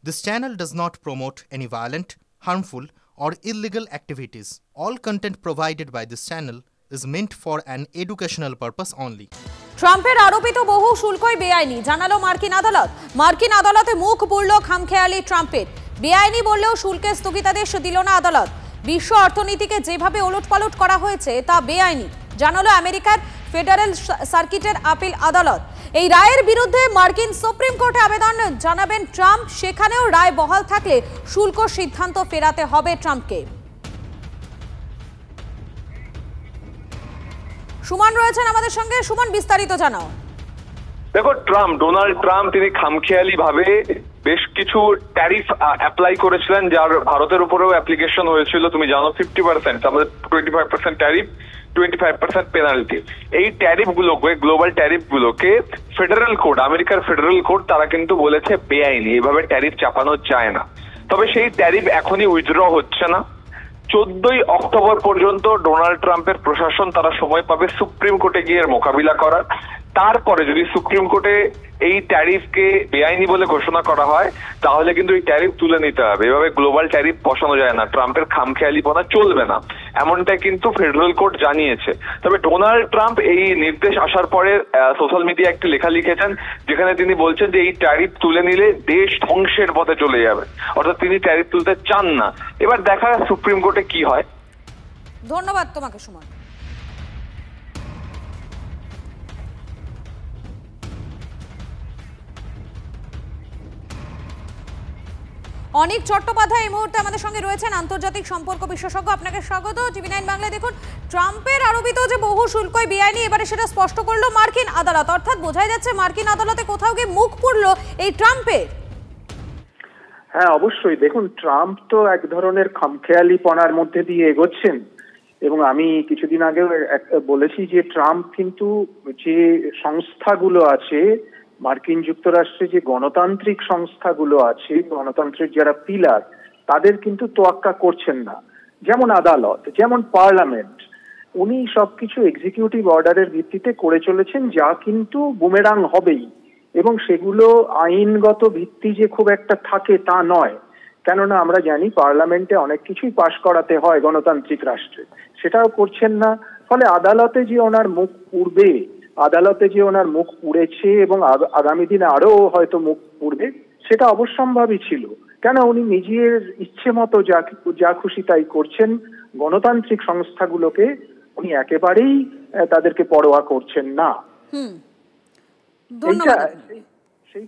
This channel does not promote any violent, harmful, or illegal activities. All content provided by this channel is meant for an educational purpose only. ট্রাম্পের আরোপিত বহু শুল্কই বেআইনি জানালো মার্কিন আদালত। মার্কিন আদালতে মুখ পুরল খামখেয়ালি ট্রাম্পের। বেআইনি বললেও শুল্কের স্থগিতাদেশ দিল না আদালত। বিশ্ব অর্থনীতিকে যেভাবে ওলটপালট করা হয়েছে তা বেআইনি জানালো আমেরিকার ফেডারেল সার্কিটের আপিল আদালত। এই রায়ের বিরুদ্ধে মার্কিন সুপ্রিম কোর্টে আবেদন জানাবেন ট্রাম্প। সেখানেও রায় বহাল থাকলে শুল্ক সিদ্ধান্ত ফেরাতে হবে ট্রাম্পকে। সুমন রয়েছেন আমাদের সঙ্গে। সুমন, বিস্তারিত জানাও। দেখো, ডোনাল্ড ট্রাম্প তিনি খামখেয়ালি ভাবে বেশ কিছু ট্যারিফ অ্যাপ্লাই করেছিলেন, যার ভারতের উপরেও অ্যাপ্লিকেশন হয়েছিল। তুমি জানো 50%, আমাদের 25% ট্যারিফ, 25% পেনাল্টি। এই ট্যারিফ গুলোকে, গ্লোবাল ট্যারিফ গুলোকে ফেডারেল কোর্ট, আমেরিকার ফেডারেল কোর্ট তারা কিন্তু বলেছে বেআইনি, এইভাবে ট্যারিফ চাপানো যায় না। তবে সেই ট্যারিফ এখনই উইথড্র হচ্ছে না। 14ই অক্টোবর পর্যন্ত ডোনাল্ড ট্রাম্পের প্রশাসন তারা সময় পাবে সুপ্রিম কোর্টে গিয়ে মোকাবিলা করার। তারপরে যদি সুপ্রিম কোর্টে এই ট্যারিফকে বেআইনি বলে ঘোষণা করা হয়, তাহলে কিন্তু এই ট্যারিফ তুলে নিতে হবে। এভাবে গ্লোবাল ট্যারিফ বসানো যায় না, ট্রাম্পের খামখেয়ালিপনা চলবে না, এমনটাই কিন্তু ফেডারেল কোর্ট জানিয়েছে। তবে ডোনাল্ড ট্রাম্প এই নির্দেশ আসার পরে সোশ্যাল মিডিয়া একটি লেখা লিখেছেন, যেখানে তিনি বলছেন যে এই ট্যারিফ তুলে নিলে দেশ ধ্বংসের পথে চলে যাবে, অর্থাৎ তিনি ট্যারিফ তুলতে চান না। এবার দেখা সুপ্রিম কোর্টে কি হয়। ধন্যবাদ তোমাকে সুমন। অনিক চট্টোপাধ্যায় এই মুহূর্তে আমাদের সঙ্গে রয়েছেন, আন্তর্জাতিক সম্পর্ক বিশেষজ্ঞ। আপনাকে স্বাগত টিভি9 বাংলায়। দেখুন, ট্রাম্পের আরোপিত যে বহু শুল্কই বেআইনি, এবারে সেটা স্পষ্ট করলো মার্কিন আদালত। অর্থাৎ বোঝাই যাচ্ছে মার্কিন আদালতে কোথাও গিয়ে মুখ পুরল এই ট্রাম্পের। হ্যাঁ, অবশ্যই। দেখুন, ট্রাম্প তো এক ধরনের খামখেয়ালিপনার মধ্যে দিয়ে এগোচ্ছেন, এবং আমি কিছুদিন আগেও বলেছি যে ট্রাম্প কিন্তু যে সংস্থাগুলো আছে মার্কিন যুক্তরাষ্ট্রে, যে গণতান্ত্রিক সংস্থাগুলো আছে, গণতন্ত্রের যারা পিলার, তাদের কিন্তু তোয়াক্কা করছেন না। যেমন আদালত, যেমন পার্লামেন্ট, উনি সবকিছু এক্সিকিউটিভ অর্ডারের ভিত্তিতে করে চলেছেন, যা কিন্তু বুমেরাং হবেই। এবং সেগুলো আইনগত ভিত্তি যে খুব একটা থাকে তা নয়, কেননা আমরা জানি পার্লামেন্টে অনেক কিছুই পাশ করাতে হয় গণতান্ত্রিক রাষ্ট্রে, সেটাও করছেন না। ফলে আদালতে যে ওনার মুখ পুড়বে, আদালতে যে ওনার মুখ পুড়েছে এবং আগামী দিনে আরো হয়তো মুখ পুড়বে, সেটা অবশ্যম্ভাবী ছিল। কেন, উনি নিজের ইচ্ছে মতো যা খুশি তাই করছেন। গণতান্ত্রিক সংস্থাগুলোকে উনি একেবারেই তাদেরকে পরোয়া করছেন না। ধন্যবাদ। সেই